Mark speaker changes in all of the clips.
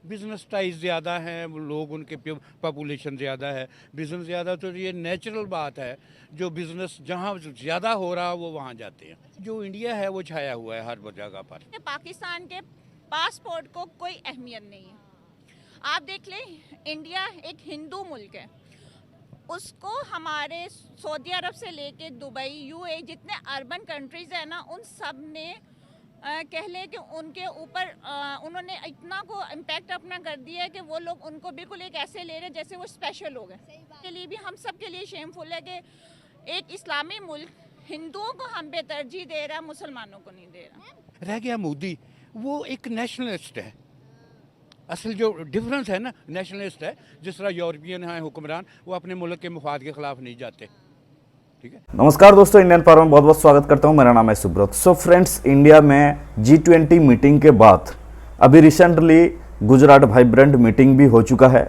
Speaker 1: Business ties ज़्यादा हैं, लोग उनके पॉपुलेशन ज़्यादा है, बिजनेस ज़्यादा, तो ये नेचुरल बात है। जो बिजनेस जहाँ ज़्यादा हो रहा वो वहाँ जाते हैं। जो इंडिया है वो छाया हुआ है हर जगह पर।
Speaker 2: पाकिस्तान के पासपोर्ट को कोई अहमियत नहीं है। आप देख लें, इंडिया एक हिंदू मुल्क है, उसको हमारे सऊदी अरब से लेके दुबई, यूएई जितने अर्बन कंट्रीज है ना, उन सब ने कह ले कि उनके ऊपर उन्होंने इतना को इम्पैक्ट अपना कर दिया है कि वो लोग उनको बिल्कुल एक ऐसे ले रहे जैसे वो स्पेशल लोग हैं। के लिए भी हम सब के लिए शेमफुल है कि एक इस्लामी मुल्क हिंदुओं को हम पे तरजीह दे रहा है, मुसलमानों को नहीं दे रहा।
Speaker 1: रह गया मोदी, वो एक नेशनलिस्ट है। असल जो डिफरेंस है ना, नेशनलिस्ट है। जिस तरह यूरोपियन हैं हुक्मरान, वो अपने मुल्क के मफाद के खिलाफ नहीं जाते। ठीक है।
Speaker 3: नमस्कार दोस्तों, इंडियन पावर में बहुत बहुत स्वागत करता हूं। मेरा नाम है सुब्रत। सो फ्रेंड्स, इंडिया में G20 मीटिंग के बाद अभी रिसेंटली गुजरात वाइब्रेंट मीटिंग भी हो चुका है,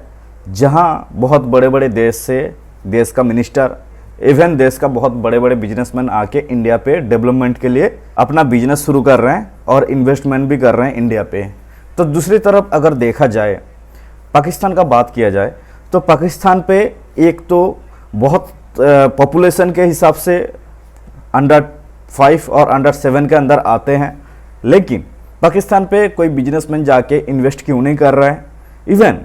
Speaker 3: जहां बहुत बड़े बड़े देश से देश का मिनिस्टर, इवन देश का बहुत बड़े बड़े बिजनेसमैन आके इंडिया पे डेवलपमेंट के लिए अपना बिजनेस शुरू कर रहे हैं और इन्वेस्टमेंट भी कर रहे हैं इंडिया पे। तो दूसरी तरफ अगर देखा जाए, पाकिस्तान का बात किया जाए, तो पाकिस्तान पे एक तो बहुत पॉपुलेशन के हिसाब से अंडर 5 और अंडर 7 के अंदर आते हैं, लेकिन पाकिस्तान पे कोई बिजनेसमैन जाके इन्वेस्ट क्यों नहीं कर रहा है। इवन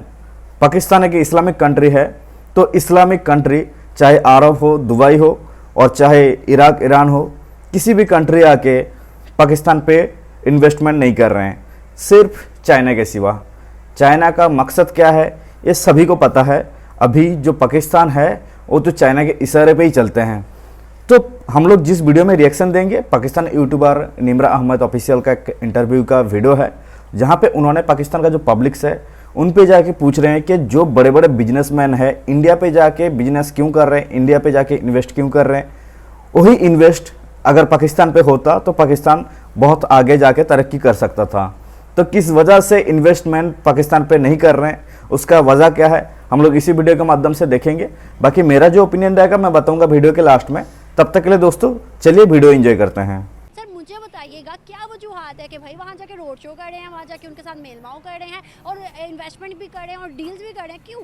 Speaker 3: पाकिस्तान एक इस्लामिक कंट्री है, तो इस्लामिक कंट्री चाहे अरब हो, दुबई हो, और चाहे इराक, ईरान हो, किसी भी कंट्री आके पाकिस्तान पे इन्वेस्टमेंट नहीं कर रहे हैं, सिर्फ चाइना के सिवा। चाइना का मकसद क्या है ये सभी को पता है। अभी जो पाकिस्तान है वो तो चाइना के इशारे पे ही चलते हैं। तो हम लोग जिस वीडियो में रिएक्शन देंगे, पाकिस्तान यूट्यूबर निम्रा अहमद ऑफिशियल का एक इंटरव्यू का वीडियो है, जहाँ पे उन्होंने पाकिस्तान का जो पब्लिक्स है उन पे जाके पूछ रहे हैं कि जो बड़े बड़े बिजनेसमैन है इंडिया पे जाके बिजनेस क्यों कर रहे हैं, इंडिया पे जाके इन्वेस्ट क्यों कर रहे हैं। वही इन्वेस्ट अगर पाकिस्तान पे होता तो पाकिस्तान बहुत आगे जाके तरक्की कर सकता था। तो किस वजह से इन्वेस्टमेंट पाकिस्तान पे नहीं कर रहे हैं, उसका वजह क्या है, हम लोग इसी वीडियो के माध्यम से देखेंगे। बाकी मेरा जो ओपिनियन रहेगा मैं बताऊंगा वीडियो के लास्ट में। तब तक के लिए दोस्तों चलिए वीडियो एंजॉय करते हैं।
Speaker 4: सर मुझे बताइएगा, क्या वजूहत है कि भाई वहाँ जाके रोड शो कर रहे हैं, वहाँ जाके उनके साथ मेलमाओ कर रहे हैं और इन्वेस्टमेंट भी कर रहे हैं और डील्स भी कर रहे हैं, क्यों?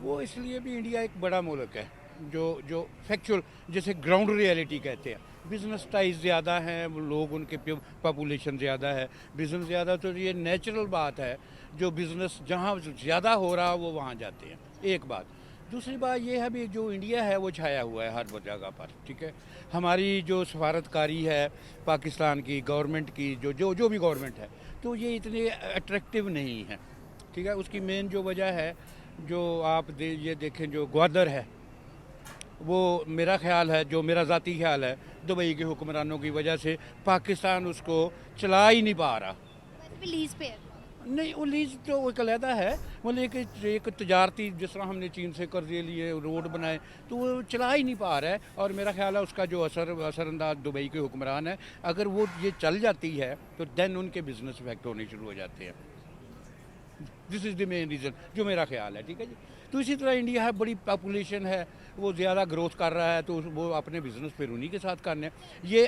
Speaker 1: वो इसलिए भी इंडिया एक बड़ा मुल्क है, जो फैक्चुअल, जैसे ग्राउंड रियलिटी कहते हैं। बिजनेस टाइज ज़्यादा हैं, लोग उनके पॉपुलेशन ज़्यादा है, बिजनेस ज़्यादा, तो ये नेचुरल बात है। जो बिजनेस जहाँ ज़्यादा हो रहा वो वहाँ जाते हैं, एक बात। दूसरी बात ये है भी, जो इंडिया है वो छाया हुआ है हर जगह पर। ठीक है। हमारी जो सफारतकारी है पाकिस्तान की गवर्नमेंट की, जो भी गवर्नमेंट है, तो ये इतनी अट्रैक्टिव नहीं है। ठीक है। उसकी मेन जो वजह है, जो आप ये देखें, जो ग्वादर है, वो मेरा ख्याल है, जो मेरा ज़ाती ख्याल है, दुबई के हुक्मरानों की वजह से पाकिस्तान उसको चला ही नहीं पा रहा।
Speaker 4: लीज पे
Speaker 1: नहीं, वो लीज तो एक अलहदा है, मतलब एक तजारती, जिस तरह हमने चीन से कर्जे लिए, रोड बनाए, तो वो चला ही नहीं पा रहा है। और मेरा ख्याल है उसका जो असरअंदाज दुबई के हुक्मरान है, अगर वो ये चल जाती है तो देन उनके बिजनेस इफेक्ट होने शुरू हो जाते हैं। This is the main reason, जो मेरा ख्याल है। ठीक है जी। तो इसी तरह इंडिया है, बड़ी पॉपुलेशन है, वो ज़्यादा ग्रोथ कर रहा है, तो वो अपने बिजनेस फिर उन्हीं के साथ करने। ये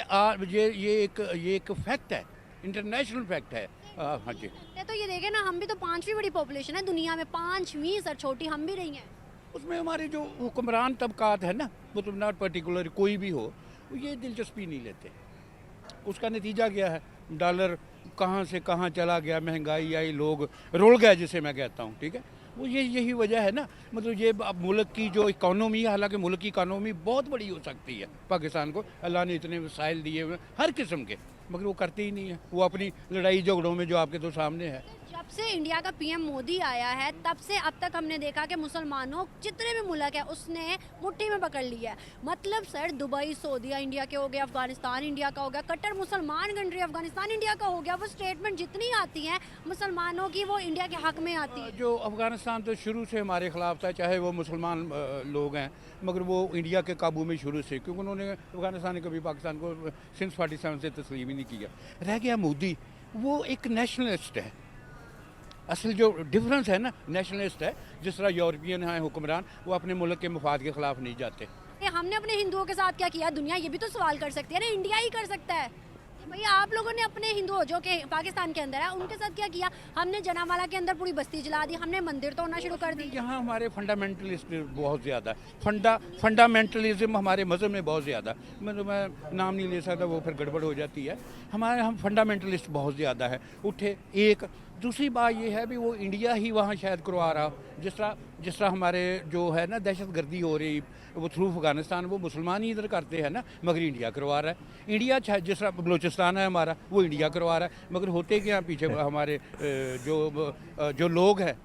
Speaker 1: एक फैक्ट है, इंटरनेशनल फैक्ट है। हाँ जी।
Speaker 4: तो ये देखें ना, हम भी तो 5वीं बड़ी पॉपुलेशन है दुनिया में, 5वीं सर, छोटी हम भी रही हैं।
Speaker 1: उसमें हमारे जो हुक्मरान तबकात है ना, मतलब नॉट पर्टिकुलर कोई भी हो, ये दिलचस्पी नहीं लेते। उसका नतीजा क्या है, डॉलर कहाँ से कहाँ चला गया, महंगाई आई, लोग रुल गए जिसे मैं कहता हूँ। ठीक है। वो यही वजह है ना, मतलब ये मुल्क की जो इकॉनमी है, हालांकि मुल्क की इकॉनमी बहुत बड़ी हो सकती है। पाकिस्तान को अल्लाह ने इतने वसाइल दिए हुए हर किस्म के, मगर वो करते ही नहीं है। वो अपनी लड़ाई झगड़ों में जो आपके तो सामने है।
Speaker 4: जब से इंडिया का पीएम मोदी आया है तब से अब तक हमने देखा कि मुसलमानों जितने भी मुल्क है उसने मुट्ठी में पकड़ लिया है। मतलब सर, दुबई सऊदीया इंडिया के हो गया, अफगानिस्तान इंडिया का हो गया, कट्टर मुसलमान कंट्री अफगानिस्तान इंडिया का हो गया। वो स्टेटमेंट जितनी आती हैं मुसलमानों की, वो इंडिया के हक में आती है।
Speaker 1: जो अफगानिस्तान तो शुरू से हमारे खिलाफ था, चाहे वो मुसलमान लोग हैं, मगर वो इंडिया के काबू में शुरू से, क्योंकि उन्होंने अफगानिस्तान ने कभी पाकिस्तान को सिंस 47 से तस्लीम ही नहीं किया। रह गया मोदी, वो एक नेशनलिस्ट है। असल जो डिफरेंस है ना, नेशनलिस्ट है। जिस तरह यूरोपियन हैं हुक्मरान, वो अपने मुल्क के मफाद के खिलाफ नहीं जाते।
Speaker 4: हमने अपने हिंदुओं के साथ क्या किया? दुनिया ये भी तो सवाल कर सकती है ना, इंडिया ही कर सकता है। भैया आप लोगों ने अपने हिंदू जो कि पाकिस्तान के अंदर है उनके साथ क्या किया? हमने जनावाला के अंदर पूरी बस्ती जला दी, हमने मंदिर तोड़ना शुरू कर दी।
Speaker 1: यहाँ हमारे फंडामेंटलिस्ट बहुत ज़्यादा फंडामेंटलिज्म हमारे मज़हब में बहुत ज़्यादा, मतलब मैं नाम नहीं ले सकता, वो फिर गड़बड़ हो जाती है। हम फंडामेंटलिस्ट बहुत ज़्यादा है उठे। एक दूसरी बात ये है भी वो इंडिया ही वहाँ शायद करवा रहा, जिस तरह हमारे जो है ना दहशतगर्दी हो रही वो थ्रू अफगानिस्तान, वो मुसलमान ही इधर करते हैं ना, मगर इंडिया करवा रहा है। इंडिया चाहे जिस तरह बलूचिस्तान है हमारा, वो इंडिया करवा रहा है, मगर होते क्या पीछे हमारे जो लोग हैं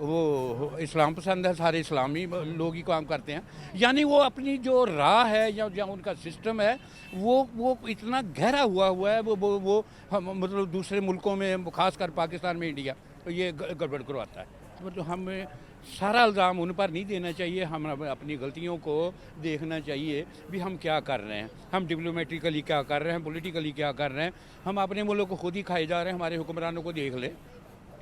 Speaker 1: वो इस्लाम पसंद है, सारे इस्लामी लोग ही काम करते हैं। यानी वो अपनी जो राह है या उनका सिस्टम है वो इतना गहरा हुआ है, वो मतलब दूसरे मुल्कों में, खासकर पाकिस्तान में इंडिया तो ये गड़बड़ करवाता है। मतलब हमें सारा इल्ज़ाम उन पर नहीं देना चाहिए, हम अपनी गलतियों को देखना चाहिए भी हम क्या कर रहे हैं, हम डिप्लोमेटिकली क्या कर रहे हैं, पॉलिटिकली क्या कर रहे हैं। हम अपने मुल्क को खुद ही खाए जा रहे हैं, हमारे हुक्मरानों को देख ले,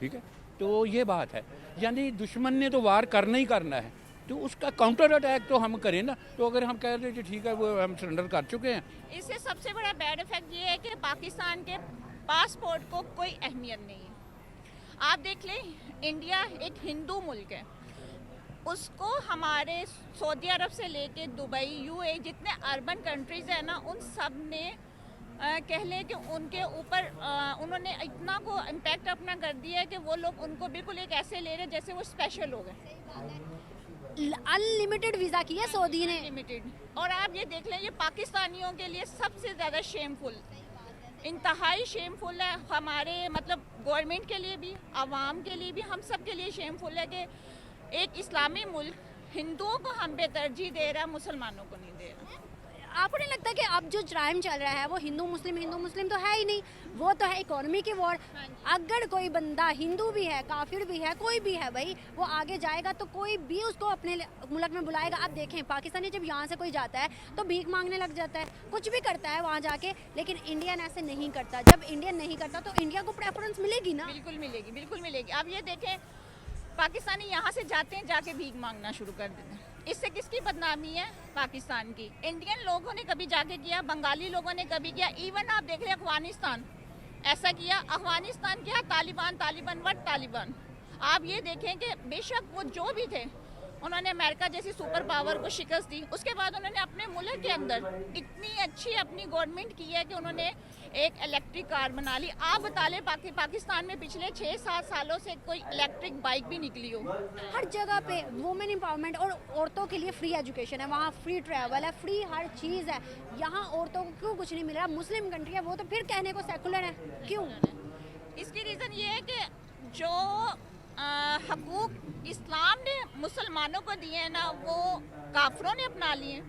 Speaker 1: ठीक है। तो ये बात है, यानी दुश्मन ने तो वार करना ही करना है, तो उसका काउंटर अटैक तो हम करें ना। तो अगर हम कह रहे हैं कि ठीक है वो हम सरेंडर कर चुके हैं,
Speaker 2: इससे सबसे बड़ा बैड इफेक्ट ये है कि पाकिस्तान के पासपोर्ट को कोई अहमियत नहीं है। आप देख लें, इंडिया एक हिंदू मुल्क है, उसको हमारे सऊदी अरब से लेके दुबई, यूएई जितने अर्बन कंट्रीज़ हैं ना, उन सब ने कह लें कि उनके ऊपर उन्होंने इतना को इम्पैक्ट अपना कर दिया है कि वो लोग उनको बिल्कुल एक ऐसे ले रहे हैं जैसे वो स्पेशल हो गए।
Speaker 4: अनलिमिटेड वीजा किया सऊदी ने,
Speaker 2: लिमिटेड। और आप ये देख लें, ये पाकिस्तानियों के लिए सबसे ज़्यादा शेमफुल, इंतहाई शेमफुल है। हमारे मतलब गवर्नमेंट के लिए भी, आवाम के लिए भी, हम सब के लिए शेमफुल है कि एक इस्लामी मुल्क हिंदुओं को हम पे तरजीह दे रहा है, मुसलमानों को नहीं दे रहा।
Speaker 4: आपको नहीं लगता कि अब जो क्राइम चल रहा है वो हिंदू मुस्लिम तो है ही नहीं, वो तो है इकोनॉमी की वॉर। अगर कोई बंदा हिंदू भी है, काफिर भी है, कोई भी है भाई, वो आगे जाएगा तो कोई भी उसको अपने मुल्क में बुलाएगा। आप देखें पाकिस्तानी जब यहाँ से कोई जाता है तो भीख मांगने लग जाता है, कुछ भी करता है वहाँ जाके, लेकिन इंडियन ऐसे नहीं करता। जब इंडियन नहीं करता तो इंडिया को प्रेफरेंस मिलेगी ना?
Speaker 2: बिल्कुल मिलेगी, बिल्कुल मिलेगी। अब ये देखें, पाकिस्तानी यहाँ से जाते हैं, जाके भीख मांगना शुरू कर देते हैं। इससे किसकी बदनामी है? पाकिस्तान की। इंडियन लोगों ने कभी जाके किया, बंगाली लोगों ने कभी किया, इवन आप देख रहे अफगानिस्तान ऐसा किया। अफगानिस्तान क्या, तालिबान व्हाट तालिबान। आप ये देखें कि बेशक वो जो भी थे, उन्होंने अमेरिका जैसी सुपर पावर को शिकस्त दी, उसके बाद उन्होंने अपने मुल्क के अंदर इतनी अच्छी अपनी गवर्नमेंट की है कि उन्होंने एक इलेक्ट्रिक कार बना ली। आप बता लें पाकिस्तान में पिछले 6-7 सालों से कोई इलेक्ट्रिक बाइक भी निकली हो।
Speaker 4: हर जगह पे वुमेन एम्पावरमेंट और औरतों के लिए फ्री एजुकेशन है, वहाँ फ्री ट्रैवल है, फ्री हर चीज़ है। यहाँ औरतों को क्यों कुछ नहीं मिल रहा? मुस्लिम कंट्री है वो तो फिर कहने को सेकुलर है, क्यों?
Speaker 2: इसकी रीज़न ये है कि जो हकूक इस्लाम ने मुसलमानों को दिए हैं ना, वो काफरों ने अपना लिए,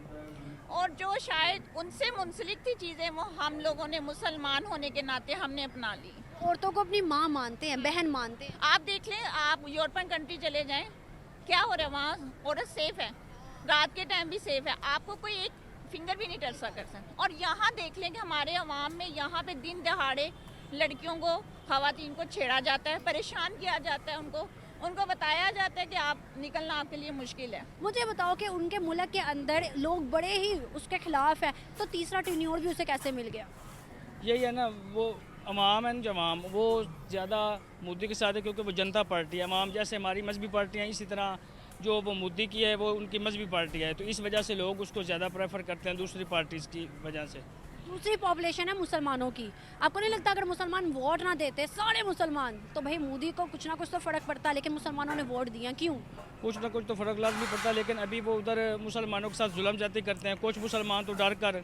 Speaker 2: और जो शायद उनसे मुंसलिक थी चीज़ें वो हम लोगों ने मुसलमान होने के नाते हमने अपना ली।
Speaker 4: औरतों को अपनी माँ मानते हैं, बहन मानते हैं।
Speaker 2: आप देख लें, आप यूरोपियन कंट्री चले जाएं, क्या हो रहा है वहाँ? औरत सेफ है, रात के टाइम भी सेफ है, आपको कोई एक फिंगर भी नहीं टच कर सकता। और यहाँ देख लें कि हमारे अवाम में यहाँ पे दिन दहाड़े लड़कियों को, खवातीन को छेड़ा जाता है, परेशान किया जाता है, उनको बताया जाता है कि आप निकलना आपके लिए मुश्किल है।
Speaker 4: मुझे बताओ कि उनके मुल्क के अंदर लोग बड़े ही उसके खिलाफ है, तो तीसरा टेन्योर भी उसे कैसे मिल गया?
Speaker 5: यही है ना, वो अवाम है जो अवाम वो ज़्यादा मोदी के साथ है, क्योंकि वो जनता पार्टी है। अवाम जैसे हमारी मजहबी पार्टियाँ, इसी तरह जो वो मोदी की है वो उनकी मजहबी पार्टी है, तो इस वजह से लोग उसको ज़्यादा प्रेफर करते हैं दूसरी पार्टीज़ की वजह से।
Speaker 4: दूसरी पॉपुलेशन है मुसलमानों की। आपको नहीं लगता अगर मुसलमान वोट ना देते, सारे मुसलमान, तो भाई मोदी को कुछ ना कुछ तो फ़र्क पड़ता, लेकिन मुसलमानों ने वोट दिया, क्यों?
Speaker 5: कुछ ना कुछ तो फ़र्क लाजमी पड़ता, लेकिन अभी वो उधर मुसलमानों के साथ जुल्म ज़्यादती करते हैं। कुछ मुसलमान तो डर कर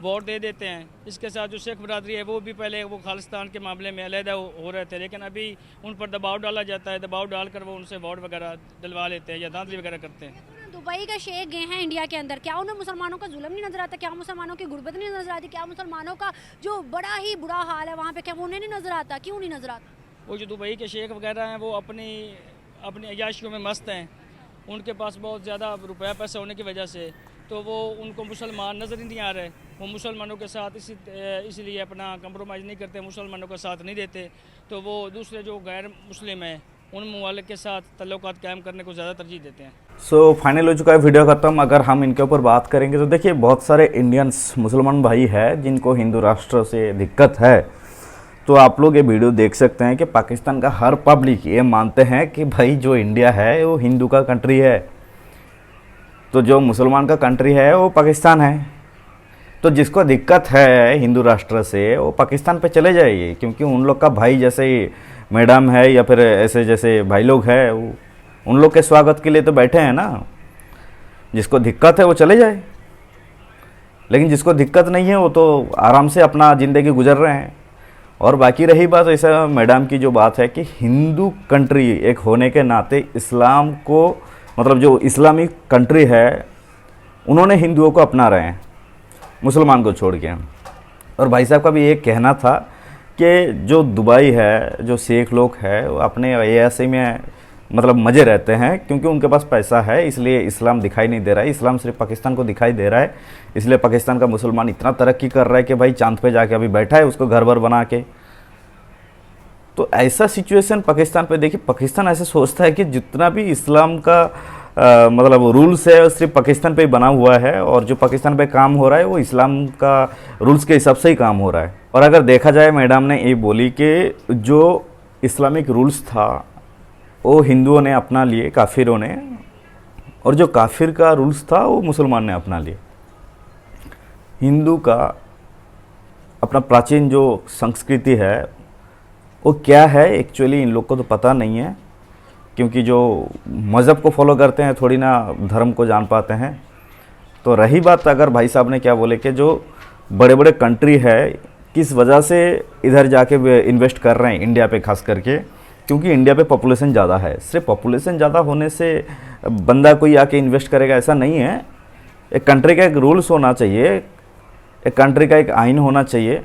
Speaker 5: वोट दे देते हैं। इसके साथ जो शेख बरादरी है वो भी पहले वो खालिस्तान के मामले में अलहदा हो रहे थे, लेकिन अभी उन पर दबाव डाला जाता है, दबाव डालकर वो उनसे वोट वगैरह दिलवा लेते हैं या धांधली वगैरह करते हैं।
Speaker 4: दुबई का शेख गए हैं इंडिया के अंदर, क्या उन्हें मुसलमानों का जुल्म नहीं नजर आता? क्या मुसलमानों की गुर्बत नहीं नजर आती? क्या मुसलमानों का जो बड़ा ही बुरा हाल है वहाँ पे, क्या वो उन्हें नहीं नजर आता? क्यों नहीं नजर आता?
Speaker 5: वो जो दुबई के शेख वगैरह हैं वो अपनी अयाशियों में मस्त हैं, उनके पास बहुत ज़्यादा रुपया पैसा होने की वजह से तो वो उनको मुसलमान नज़र ही नहीं आ रहे। वो मुसलमानों के साथ इसलिए अपना कंप्रोमाइज़ नहीं करते, मुसलमानों का साथ नहीं देते, तो वो दूसरे जो गैर मुस्लिम हैं उन ममालिक के साथ तल्लुकात कायम करने को ज़्यादा तरजीह देते हैं।
Speaker 3: सो फाइनल हो चुका है वीडियो खत्म। अगर हम इनके ऊपर बात करेंगे तो देखिए बहुत सारे इंडियंस मुसलमान भाई हैं जिनको हिंदू राष्ट्र से दिक्कत है। तो आप लोग ये वीडियो देख सकते हैं कि पाकिस्तान का हर पब्लिक ये मानते हैं कि भाई जो इंडिया है वो हिंदू का कंट्री है, तो जो मुसलमान का कंट्री है वो पाकिस्तान है। तो जिसको दिक्कत है हिंदू राष्ट्र से वो पाकिस्तान पे चले जाइए, क्योंकि उन लोग का भाई जैसे मैडम है या फिर ऐसे जैसे भाई लोग हैं उन लोग के स्वागत के लिए तो बैठे हैं ना। जिसको दिक्कत है वो चले जाए, लेकिन जिसको दिक्कत नहीं है वो तो आराम से अपना ज़िंदगी गुजर रहे हैं। और बाकी रही बात ऐसा मैडम की जो बात है कि हिंदू कंट्री एक होने के नाते इस्लाम को, मतलब जो इस्लामिक कंट्री है उन्होंने हिंदुओं को अपना रहे हैं मुसलमान को छोड़ के। और भाई साहब का भी ये कहना था कि जो दुबई है, जो शेख लोग है वो अपने ऐसे में मतलब मज़े रहते हैं क्योंकि उनके पास पैसा है, इसलिए इस्लाम दिखाई नहीं दे रहा है। इस्लाम सिर्फ पाकिस्तान को दिखाई दे रहा है, इसलिए पाकिस्तान का मुसलमान इतना तरक्की कर रहा है कि भाई चांद पे जाके अभी बैठा है उसको घर भर बना के। तो ऐसा सिचुएशन पाकिस्तान पे देखिए, पाकिस्तान ऐसे सोचता है कि जितना भी इस्लाम का मतलब रूल्स है सिर्फ पाकिस्तान पे ही बना हुआ है, और जो पाकिस्तान पे काम हो रहा है वो इस्लाम का रूल्स के हिसाब से ही काम हो रहा है। और अगर देखा जाए मैडम ने ये बोली कि जो इस्लामिक रूल्स था वो हिंदुओं ने अपना लिए, काफिरों ने, और जो काफिर का रूल्स था वो मुसलमान ने अपना लिए। हिंदू का अपना प्राचीन जो संस्कृति है वो क्या है एक्चुअली इन लोग को तो पता नहीं है, क्योंकि जो मज़हब को फॉलो करते हैं थोड़ी ना धर्म को जान पाते हैं। तो रही बात अगर भाई साहब ने क्या बोले कि जो बड़े बड़े कंट्री है किस वजह से इधर जाके इन्वेस्ट कर रहे हैं इंडिया पे खास करके, क्योंकि इंडिया पे पॉपुलेशन ज़्यादा है। सिर्फ पॉपुलेशन ज़्यादा होने से बंदा कोई आके इन्वेस्ट करेगा ऐसा नहीं है। एक कंट्री का एक रूल्स होना चाहिए, एक कंट्री का एक आइन होना चाहिए,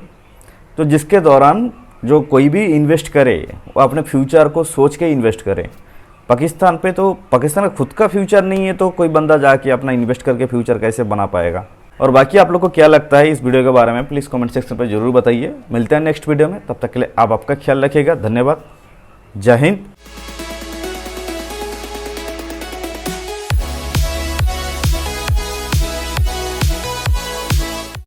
Speaker 3: तो जिसके दौरान जो कोई भी इन्वेस्ट करे वो अपने फ्यूचर को सोच के इन्वेस्ट करे। पाकिस्तान पे तो पाकिस्तान का खुद का फ्यूचर नहीं है, तो कोई बंदा जाके अपना इन्वेस्ट करके फ्यूचर कैसे बना पाएगा। और बाकी आप लोग को क्या लगता है इस वीडियो के बारे में प्लीज़ कमेंट सेक्शन पर जरूर बताइए। मिलते हैं नेक्स्ट वीडियो में, तब तक के लिए आप आपका ख्याल रखिएगा। धन्यवाद, जय हिंद,